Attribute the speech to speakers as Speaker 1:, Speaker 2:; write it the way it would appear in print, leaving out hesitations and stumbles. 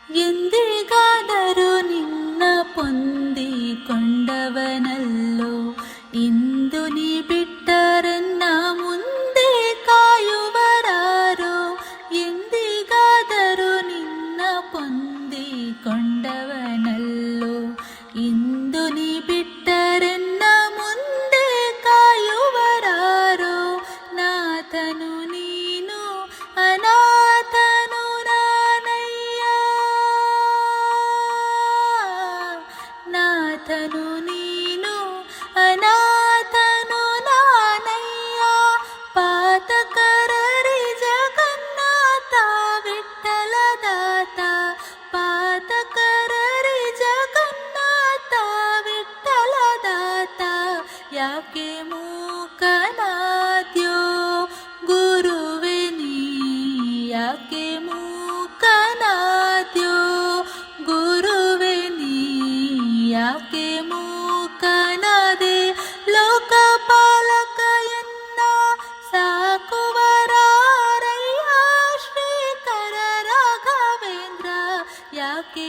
Speaker 1: ಎಂದಿಗಾದರೂ ನಿನ್ನ ಪೊಂದಿಕೊಂಡವನಲ್ಲೋ, ಇಂದು ನೀ ಬಿಟ್ಟರನ್ನ ಮುಂದೆ ಕಾಯುವರಾರೋ. ಎಂದಿಗಾದರೂ ನಿನ್ನ ಪೊಂದಿಕೊಂಡವನಲ್ಲೋ, ಇಂದು ನೀ ಬಿಟ್ಟರನ್ನ ಮುಂದೆ ಕಾಯುವರಾರೋ. ನಾಥನು ನೀನು ಅನಾಥನು ನಾನಯ್ಯ, ನಾಥನು ನೀನು ಅನಾಥನು ನಾನಯ್ಯ. ಪಾತಕರರಿ ಜಗನ್ನಾಥ ವಿಠ್ಠಲದಾತ, ಪಾತಕರರಿ ಜಗನ್ನಾಥ ವಿಠ್ಠಲದಾತ. ಯಾಕೆ ಮೂಕನಾದ್ಯೋ ಗುರುವೆ ನೀ, ಯಾಕೆ ಮೂಕನಾದ್ಯೋ ಗುರುವೆ ನೀ, ಯಾಕೆ ಮೂಕನಾದೆ. ಲೋಕಪಾಲಕ ಎನ್ನ ಸಾಕುವರಾರಯ್ಯ ಶ್ರೀಕರ ರಾಘವೇಂದ್ರ, ಯಾಕೆ